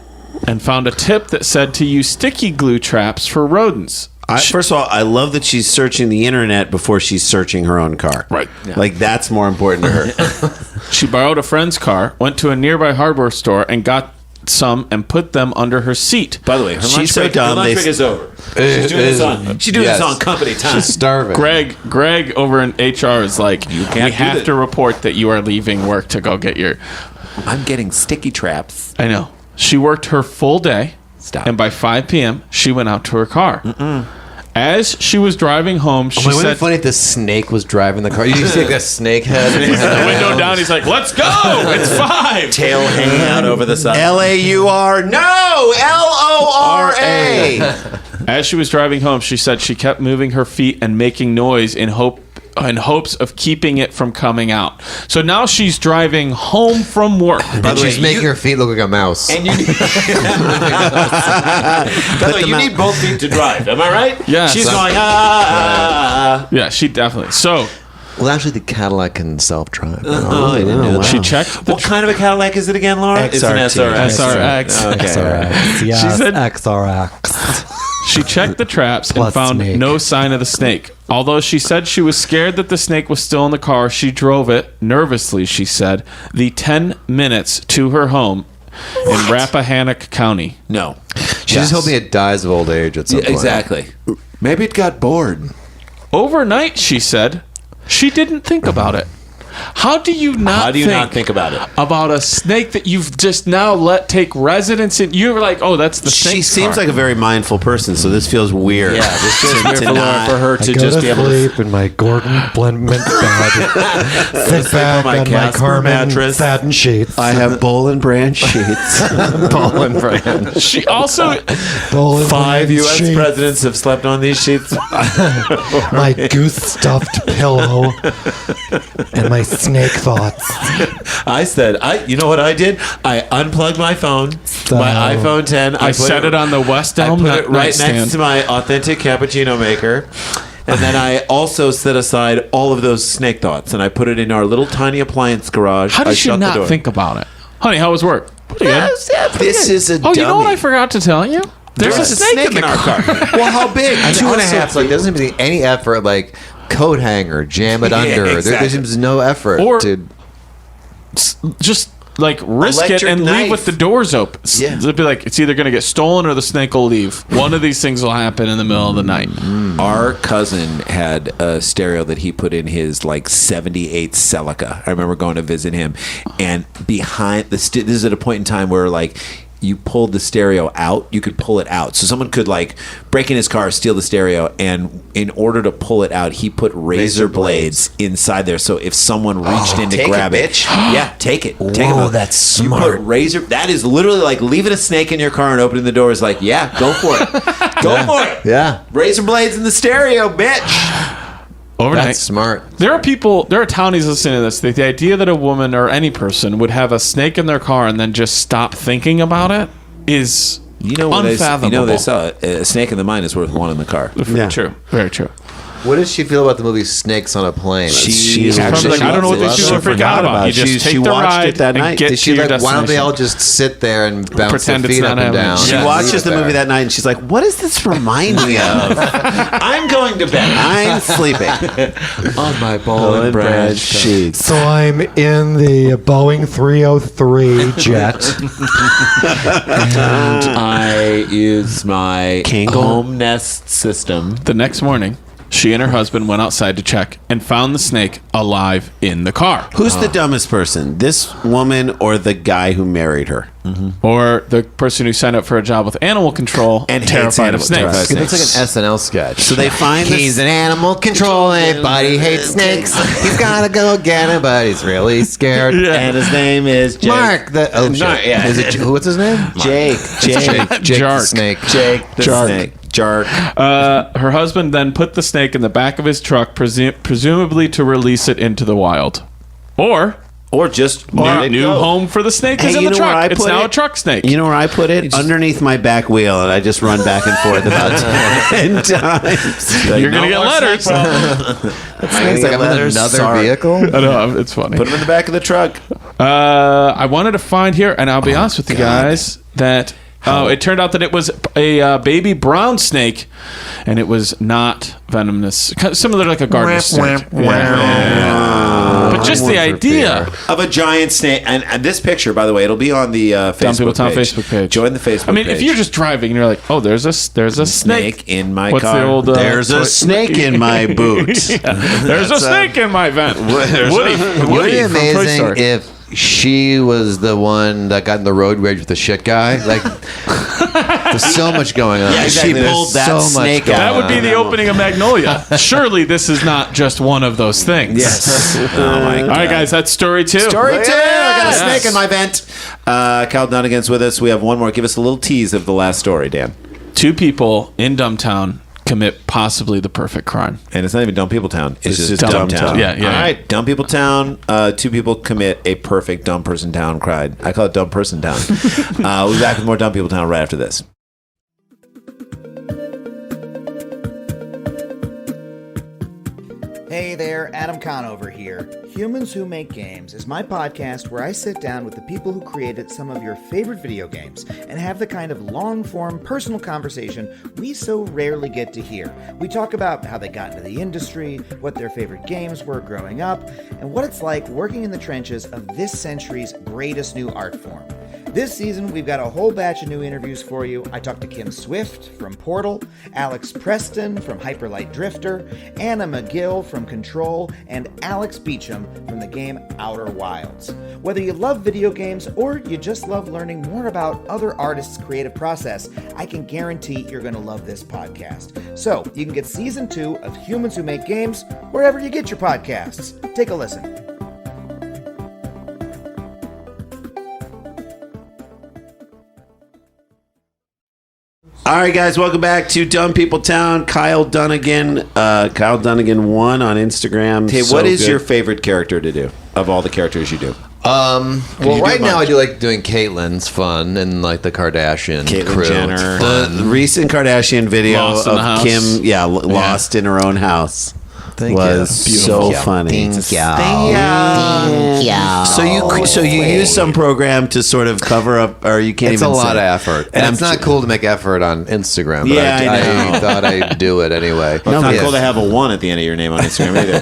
and found a tip that said to use sticky glue traps for rodents. First of all, I love that she's searching the internet before she's searching her own car. Right. Yeah. Like, that's more important to her. She borrowed a friend's car, went to a nearby hardware store, and got some and put them under her seat. By the way, her lunch break is over. She's doing this on company time. She's starving. Greg over in HR is like, we have to report that you are leaving work to go get your... I'm getting sticky traps. I know. She worked her full day. Stop. And by 5 p.m., she went out to her car. As she was driving home, she said... Wouldn't it funny if the snake was driving the car? You see like a snake head. He's the window down. He's like, let's go. It's 5. Tail hanging out over the side. L-A-U-R. No! L-O-R-A. As she was driving home, she said she kept moving her feet and making noise in hopes of keeping it from coming out. So now she's driving home from work. By the way, she's making her feet look like a mouse. And you need, by the way, you need both feet to drive. Am I right? Yeah. She's going, ah. Yeah, she definitely. So... Well, actually, the Cadillac can self-drive. I didn't know that. She checked. What kind of a Cadillac is it again, Laura? It's an SRX. SRX. Okay. SRX. Yes, She said- XRX. She checked the traps and Plus found snake. no sign of the snake. Although she said she was scared that the snake was still in the car, she drove it, nervously, she said, the 10 minutes to her home in Rappahannock County. No. She's just hoping it dies of old age at some point. Exactly. Maybe it got bored. Overnight, she said, she didn't think about it. How do you not think about it? About a snake that you've just now let take residence in? You were like, oh, that's the snake. She seems like a very mindful person, so this feels weird. Yeah, this feels weird for her to I go just to be able to sleep in my Gordon blend mint bed. Sit back my on my Casper Carmen mattress. satin sheets. I have Boll and Branch sheets. Boll and Branch. She also... Boll and 5 Branch U.S. sheets. presidents have slept on these sheets. My goose stuffed pillow and my snake thoughts. I said, you know what I did? I unplugged my phone, my iPhone 10. I set it on the West Elm I put it right nightstand. next to my authentic cappuccino maker. And then I also set aside all of those snake thoughts, and I put it in our little tiny appliance garage. How I did she shut the not door. think about it? Honey, how was work? Pretty good. This is a dummy. You know what I forgot to tell you? There's a snake in our car. Well, how big? And 2.5. Like, there doesn't seem to be any effort. Like coat hanger, jam it under. exactly. There seems no effort Or- to. Just risk it and leave with the doors open. Yeah. It'd be like, it's either going to get stolen or the snake will leave. One of these things will happen in the middle of the night. Our cousin had a stereo that he put in his 78 Celica. I remember going to visit him, and behind this is at a point in time where you pulled the stereo out, you could pull it out. So someone could break in his car, steal the stereo, and in order to pull it out, he put razor blades inside there. So if someone reached in to grab it, yeah, take it. Take Whoa, it. that's smart. You put razor. That is literally like leaving a snake in your car and opening the door is yeah, go for it. Go for it. Yeah. Razor blades in the stereo, bitch. Overnight. That's smart. There are townies listening to this. The idea that a woman or any person would have a snake in their car and then just stop thinking about it is unfathomable. They saw it. A snake in the mind is worth one in the car. Yeah. True. Very true. What does she feel about the movie Snakes on a Plane? She's probably I don't know what these people forgot about. You just take the ride that night. and get to your destination. Why don't they all just sit there and bounce Pretend their it's feet not up and happening. down? She watches the movie that night and she's like, what does this remind me of? I'm going to bed. I'm sleeping. On my ball and brand sheets. So I'm in the Boeing 303 jet. And I use my home nest system. The next morning, she and her husband went outside to check and found the snake alive in the car. Who's the dumbest person? This woman or the guy who married her? Or the person who signed up for a job with animal control and terrified of snakes. It looks like an SNL sketch. So they find He's an animal control, but he hates snakes. He's gotta go get him, but he's really scared. And his name is Jake. Mark. Is it, what's his name? Jake. Jake the Jark. Snake. Jake the snake. Jark. Her husband then put the snake in the back of his truck, presumably to release it into the wild. Or just new home for the snake is in the truck. It's now a truck snake. You know where I put it? Underneath my back wheel, and I just run back and forth about 10 times. You're going to get letters. It's like I'm in another vehicle. I know, it's funny. Put him in the back of the truck. I wanted to find here, and I'll be honest with you guys, that it turned out that it was a baby brown snake, and it was not venomous. Similar to like a garden snake. But just the idea of a giant snake. And this picture, by the way, it'll be on the Facebook page. Join the Facebook page. If you're just driving and you're like, oh, there's a snake in my What's car. The old, there's a snake in my boot. There's a snake in my vent. Woody Would it be from Toy amazing Story. if she was the one that got in the road rage with the shit guy? There's so much going on. Yeah, she pulled that snake out. That would be the opening of Magnolia. Surely this is not just one of those things. Yes. Oh my God. All right, guys, that's story 2. Story 2. I got a snake in my vent. Cal Dunnigan's with us. We have one more. Give us a little tease of the last story, Dan. 2 people in Dumbtown commit possibly the perfect crime. And it's not even Dumb People Town. It's just Dumb Dumb Town. Yeah. All right, Dumb People Town. 2 people commit a perfect Dumb Person Town crime. I call it Dumb Person Town. We'll be back with more Dumb People Town right after this. Hey there, Adam Conover here. Humans Who Make Games is my podcast where I sit down with the people who created some of your favorite video games and have the kind of long-form personal conversation we so rarely get to hear. We talk about how they got into the industry, what their favorite games were growing up, and what it's like working in the trenches of this century's greatest new art form. This season, we've got a whole batch of new interviews for you. I talked to Kim Swift from Portal, Alex Preston from Hyperlight Drifter, Anna McGill from Control, and Alex Beecham from the game Outer Wilds. Whether you love video games or you just love learning more about other artists' creative process, I can guarantee you're going to love this podcast. So, you can get Season 2 of Humans Who Make Games wherever you get your podcasts. Take a listen. All right, guys, welcome back to Dumb People Town. Kyle Dunnigan, Kyle Dunnigan 1 on Instagram. Hey, what is your favorite character to do of all the characters you do? Well, right now I do like doing Caitlyn's fun and like the Kardashian crew. Jenner. The recent Kardashian video Lost in the of house. Kim, lost in her own house. Was so funny. Thank you. So you use some program to sort of cover up, or you can't It's even a lot say. of effort. And it's not cool to make effort on Instagram, but Yeah, I know. I thought I'd do it anyway. Well, it's not cool to have a 1 at the end of your name on Instagram either.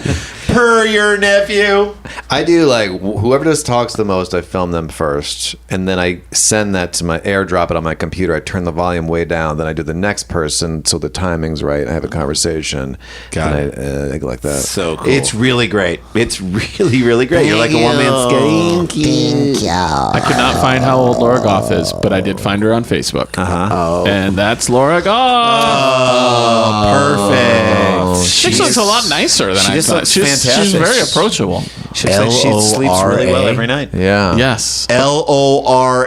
per your nephew. I do like whoever just talks the most, I film them first, and then I send that to my AirDrop it on my computer. I turn the volume way down. Then I do the next person so the timing's right. I have a conversation. Got it. I go like that. So cool. It's really great. It's really, really great. You're like a one-man skate. I could not find how old Laura Goff is, but I did find her on Facebook. And that's Laura Goff. Perfect. She looks a lot nicer than I just thought. looks fantastic. She's very approachable. She sleeps really well every night. Yeah. Yes. Lora.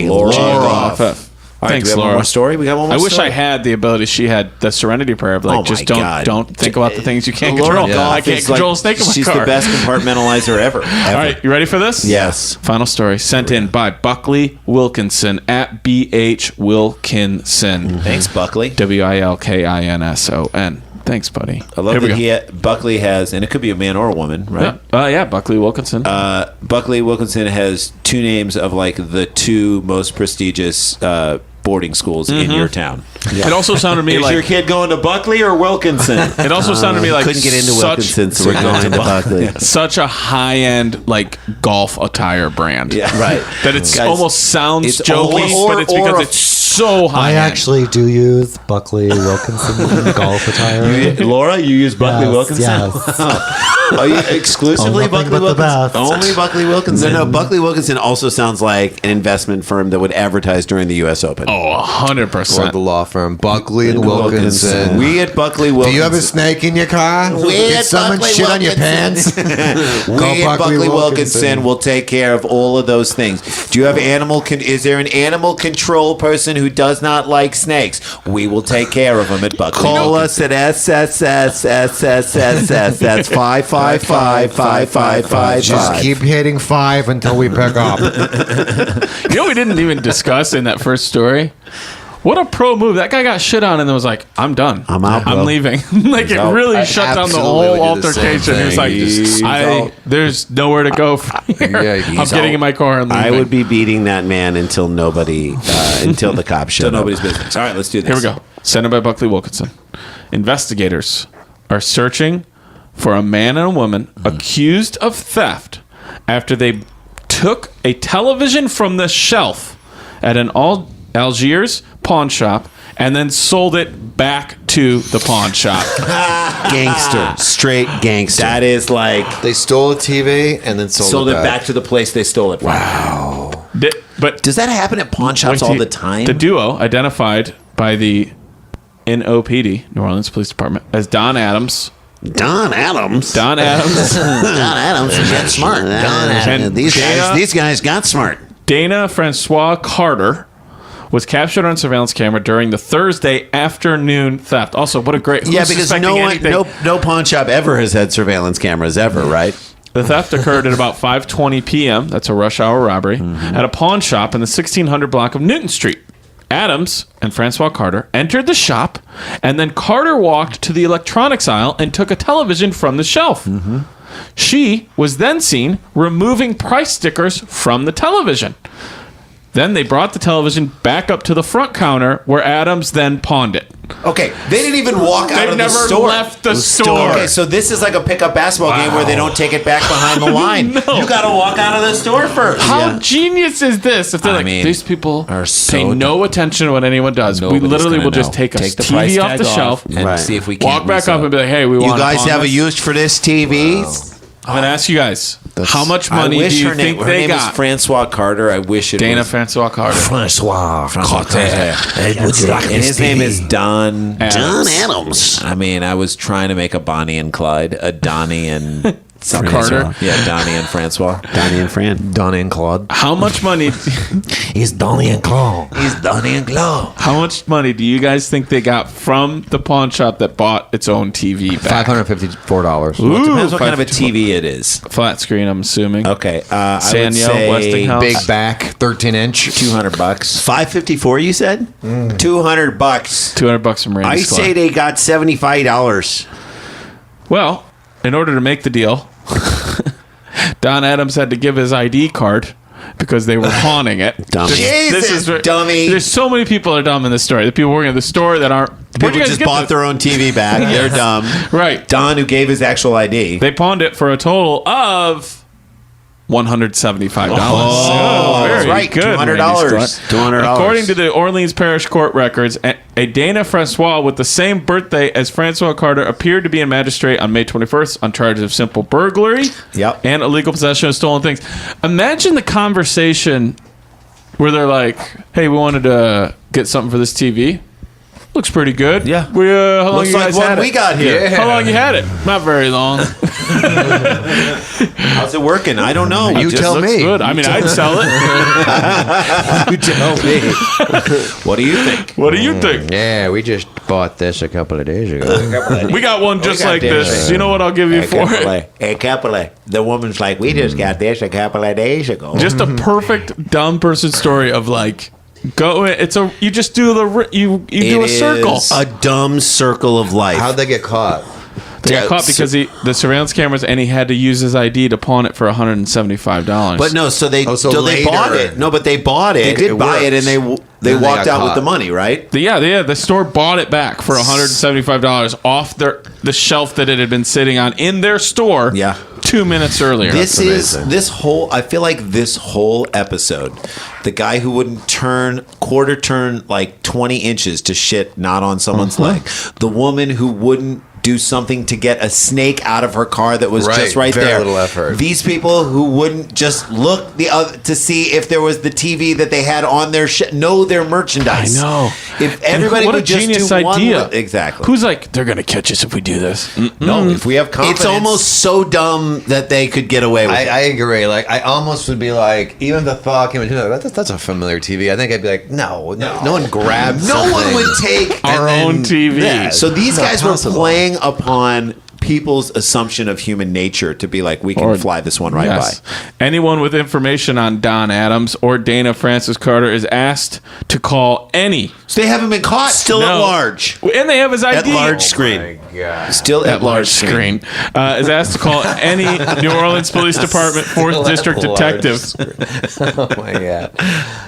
Laura. All right, Thanks, do we have Laura. one more story? We got one more I wish story? I had the ability she had, the Serenity Prayer of like, just don't think about the things you can't Laura control. Goff I can't is control like- a snake in my she's car. the best compartmentalizer ever. All right, you ready for this? Yes. Final story sent in by Buckley Wilkinson at BH Wilkinson. Thanks, Buckley. WILKINSON. Thanks, buddy. I love that Buckley has, and it could be a man or a woman, right? Yeah, Buckley Wilkinson. Buckley Wilkinson has two names of like the two most prestigious boarding schools in your town. It also sounded to me Is like your kid going to Buckley or Wilkinson? It also sounded to me like couldn't get into Wilkinson, so we're going to Buckley. Such a high-end like golf attire brand, right? That it Guys, almost sounds it's jokey, but it's because it's so high. I actually do use Buckley Wilkinson golf attire. Laura, you use Buckley Wilkinson? Yes. Are you exclusively nothing Buckley but the Wilkinson? best. Only Buckley Wilkinson? No, Buckley Wilkinson also sounds like an investment firm that would advertise during the U.S. Open. Oh, 100%. Or the law firm Buckley and Wilkinson. We at Buckley Wilkinson. Do you have a snake in your car? Did someone shit on your pants? We at Buckley Wilkinson will take care of all of those things. Do you have is there an animal control person who does not like snakes? We will take care of them at Buckley. Call us at SSSSSSSS. That's 555-5555. Just keep hitting 5 until we pick up. You know, we didn't even discuss in that first story. What a pro move. That guy got shit on and then was like, I'm done. I'm out, bro. I'm leaving. Like, it really shut down the whole altercation. He was like, there's nowhere to go from here. I'm getting in my car and leaving. I would be beating that man until until the cops showed up. Nobody's business. All right, let's do this. Here we go. Sent in by Buckley Wilkinson. Investigators are searching for a man and a woman accused of theft after they took a television from the shelf at an Algiers pawn shop and then sold it back to the pawn shop. Gangster. Straight gangster. That is like... They stole a TV and then sold it back to the place they stole it from. Wow. But does that happen at pawn shops all the time? The duo, identified by the NOPD, New Orleans Police Department, as Don Adams. Don Adams? Don Adams. Don Adams got smart. Don Adams. These guys got smart. Dana Francois Carter was captured on surveillance camera during the Thursday afternoon theft. Also, what a great... because no pawn shop ever has had surveillance cameras ever, right? The theft occurred at about 5:20 p.m. That's a rush hour robbery at a pawn shop in the 1600 block of Newton Street. Adams and Francois Carter entered the shop, and then Carter walked to the electronics aisle and took a television from the shelf. She was then seen removing price stickers from the television. Then they brought the television back up to the front counter where Adams then pawned it. Okay, they didn't even walk out of the store. They've never left the store. Okay, so this is like a pickup basketball game where they don't take it back behind the line. You got to walk out of the store first. How genius is this? If they're these people pay no attention to what anyone does. We literally will just take a TV off the shelf and see if we can walk back up and be like, hey, we want you guys have a use for this TV? I'm going to ask you guys, how much money do you think they got? Her name is Francois Carter. I wish it Dana was... Francois Carter. Francois Carter. And his name is Don Adams. Don Adams. I mean, I was trying to make a Bonnie and Clyde, a Donnie and... Carter? Yeah, Donnie and Francois. Donnie and Fran. Donnie and Claude. How much money... He's Donnie and Claude. He's Donnie and Claude. How much money do you guys think they got from the pawn shop that bought its own TV back? $554. Well, it depends what kind of a TV it is. Flat screen, I'm assuming. Okay. Sanyo, Westinghouse. Big back, 13-inch. $200. $554, you said? $200. $200 from Randy I say they got $75. Well, in order to make the deal, Don Adams had to give his ID card because they were pawning it. Dummy. Dummy. There's so many people are dumb in this story. The people working at the store that aren't. People just bought their own TV back. They're dumb. Right. Don, who gave his actual ID. They pawned it for a total of $175. Oh, very that's right. good. $200. According to the Orleans Parish Court records, a Dana Francois with the same birthday as Francois Carter appeared to be in magistrate on May 21st on charges of simple burglary and illegal possession of stolen things. Imagine the conversation where they're like, hey, we wanted to get something for this TV. Looks pretty good. Yeah. How long Looks you guys like had what it? we got here. Yeah. How long you had it? Not very long. How's it working? I don't know. You tell me. Good. I mean, I'd sell it. You tell me. What do you think? What do you think? Yeah, we just bought this a couple of days ago. We got one just like this. You know what I'll give you for it? A couple of. The woman's like, we just got this a couple of days ago. Just a perfect dumb person story of like, you just do you do a circle. A dumb circle of life. How'd they get caught? They got caught because the surveillance cameras, and he had to use his ID to pawn it for $175. But no, so they bought it. No, but they bought it. They did buy it, and they walked out with the money, right? The store bought it back for $175 off the shelf that it had been sitting on in their store. 2 minutes earlier. I feel like this whole episode, the guy who wouldn't quarter turn like 20 inches to shit not on someone's leg, the woman who wouldn't do something to get a snake out of her car that was just right very there. Little effort. These people who wouldn't just look to see if there was the TV that they had on their know their merchandise. I know. If everybody what would a just genius do idea. one exactly. Who's like, they're gonna catch us if we do this? No, if we have confidence. It's almost so dumb that they could get away with it. I agree. Like, I almost would be like, even if the thought came into that's a familiar TV. I think I'd be like, no one grabs. No one would take our own TV. Yeah. So these guys were playing upon people's assumption of human nature to be like, we can fly this one by. Anyone with information on Don Adams or Dana Francis Carter is asked to call any. So they haven't been caught. Still at large. And they have his ID. At large screen. Still at large screen. Is asked to call any New Orleans Police Department 4th District detective. Oh my God.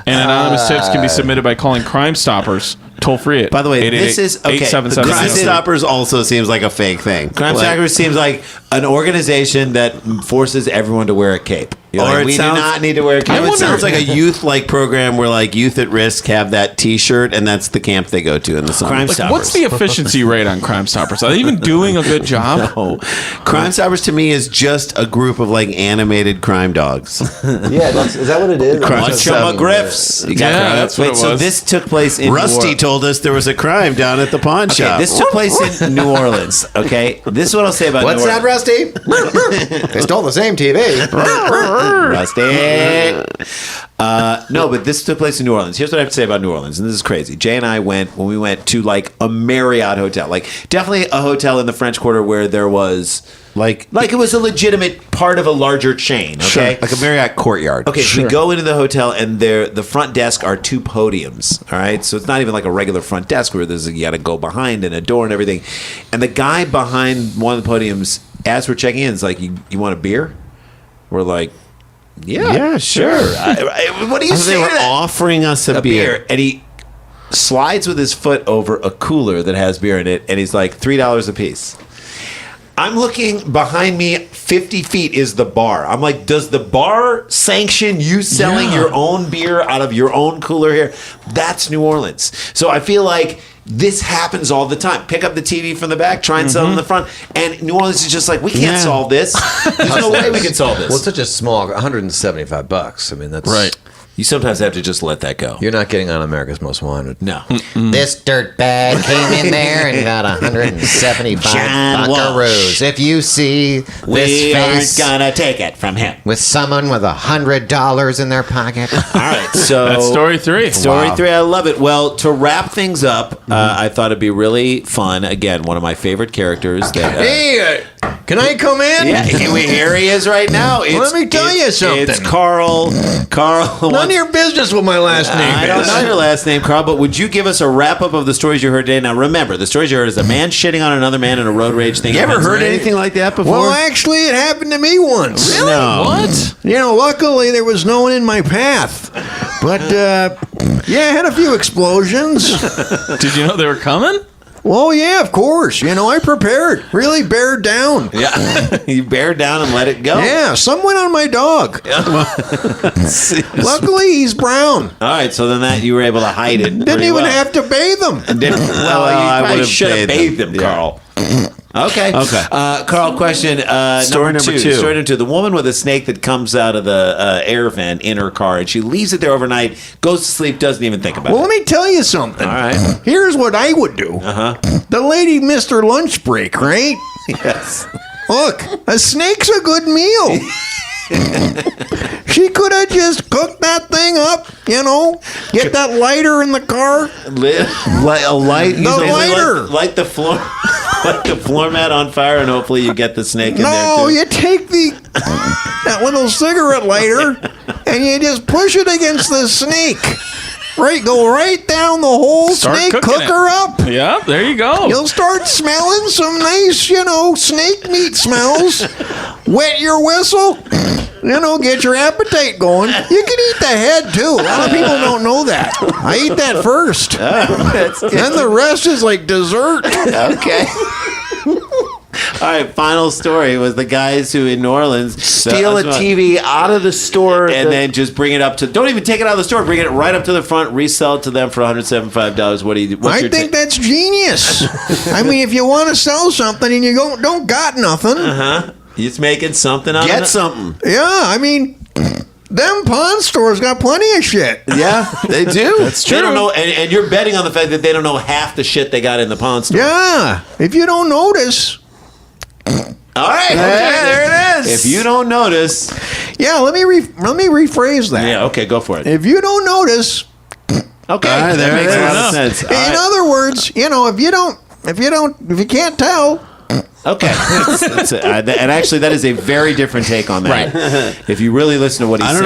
And anonymous tips can be submitted by calling Crime Stoppers. Toll free it. By the way, this is okay. Crime Stoppers also seems like a fake thing. Crime Stoppers seems like an organization that forces everyone to wear a cape. We do not need to wear a cape. It sounds like a youth program where youth at risk have that T-shirt, and that's the camp they go to in the summer. Crime Stoppers. What's the efficiency rate on Crime Stoppers? Are they even doing a good job? No. Crime Stoppers to me is just a group of animated crime dogs. Is that what it is? Crime Griffs. That's what it was. So this took place in Rusty told us there was a crime down at the pawn shop. This took place in New Orleans. Okay, this is what I'll say about What's New Orleans. that, Rusty? They stole the same TV. Rusty. No, but this took place in New Orleans. Here's what I have to say about New Orleans, and this is crazy. Jay and I went when we went to a Marriott hotel, definitely a hotel in the French Quarter where there was it was a legitimate part of a larger chain. Okay, like a Marriott Courtyard. Okay, so we go into the hotel, and the front desk are 2 podiums. All right, so it's not even like a regular front desk where you got to go behind and a door and everything. And the guy behind one of the podiums, as we're checking in, is like, "You want a beer?" We're like, "Yeah, sure." What do you say? They were offering us a beer, and he slides with his foot over a cooler that has beer in it, and he's like, $3 a piece. I'm looking behind me, 50 feet is the bar. I'm like, does the bar sanction you selling your own beer out of your own cooler here? That's New Orleans. So I feel like this happens all the time. Pick up the TV from the back, try and sell it in the front. And New Orleans is just like, we can't solve this. There's no way we can solve this. Well, it's such a small, $175. I mean, that's right. You sometimes have to just let that go. You're not getting on America's Most Wanted. No. This dirtbag came in there and got 175 buckaroos. If you see this we face, aren't gonna take it from him. With someone with $100 in their pocket. All right, so that's story 3. Story 3, I love it. Well, to wrap things up, I thought it'd be really fun. Again, one of my favorite characters. Can I come in? Yeah, here he is right now. Let me tell you something. It's Carl. None of your business what my last name I don't know your last name, Carl, but would you give us a wrap-up of the stories you heard today? Now, remember, the stories you heard is a man shitting on another man in a road rage thing. You ever heard anything like that before? Well, actually, it happened to me once. Really? No. What? Luckily, there was no one in my path. But, I had a few explosions. Did you know they were coming? Well, yeah, of course. I prepared. Really bared down. Yeah, you bared down and let it go. Yeah, some went on my dog. Luckily, he's brown. All right, so then you were able to hide it. Didn't even have to bathe him. You probably should have bathed him, Carl. Okay. Carl, question Story number two. Story number two. The woman with a snake that comes out of the air vent in her car, and she leaves it there overnight, goes to sleep, doesn't even think about it. Well, let me tell you something. All right. Here's what I would do. The lady missed her lunch break, right? Yes. Look, a snake's a good meal. She could have just cooked that thing up, get that lighter in the car. A light? The lighter. Light the floor. Light the floor mat on fire, and hopefully you get the snake in there, too. No, you take that little cigarette lighter, and you just push it against the snake. Right, go right down the whole snake, cook her up. Yeah, there you go. You'll start smelling some nice, snake meat smells. Wet your whistle. Get your appetite going. You can eat the head, too. A lot of people don't know that. I eat that first. Then the rest is like dessert. Okay. All right, final story was the guys who in New Orleans steal a TV out of the store and then just bring it up to. Don't even take it out of the store. Bring it right up to the front. Resell it to them for $175. What do you? I think that's genius. I mean, if you want to sell something and you don't got nothing, He's making something out of it. Get something. Yeah, I mean. Them pawn stores got plenty of shit. Yeah, they do. That's true. They don't know, and you're betting on the fact that they don't know half the shit they got in the pawn store. Yeah, if you don't notice. All right, there it is. If you don't notice, let me rephrase that. Yeah, okay, go for it. If you don't notice, okay, that makes a lot of sense. In other words, if you can't tell. Okay, and actually, that is a very different take on that. Right. If you really listen to what he's saying,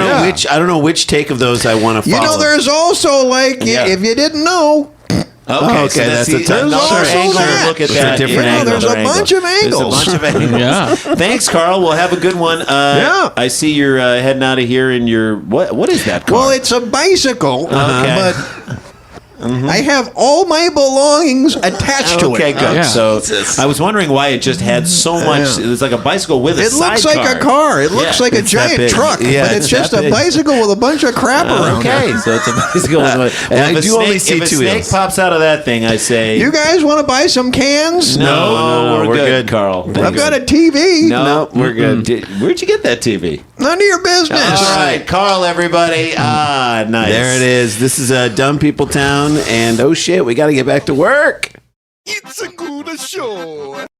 I don't know which take of those I want to follow. There's also if you didn't know. Okay, so that's another angle to look at that. Different angle. There's a bunch of angles. Yeah. Thanks, Carl. We'll have a good one. I see you're heading out of here in your what is that car? Well, it's a bicycle, okay. but. I have all my belongings attached to it. Okay, good. So I was wondering why it just had so much. It was like a bicycle with a sidecar. It looks like a car. It looks like a giant truck, but it's just a bicycle with a bunch of crap around it. Okay, so it's a bicycle with and I do only see if two a snake wheels. pops out of that thing, I say... You guys want to buy some cans? No, we're good, Carl. I've got a TV. No, we're good. Where'd you get that TV? None of your business. All right, Carl, everybody. Nice. There it is. This is Dumb People Town, and oh shit, we got to get back to work. It's a good show.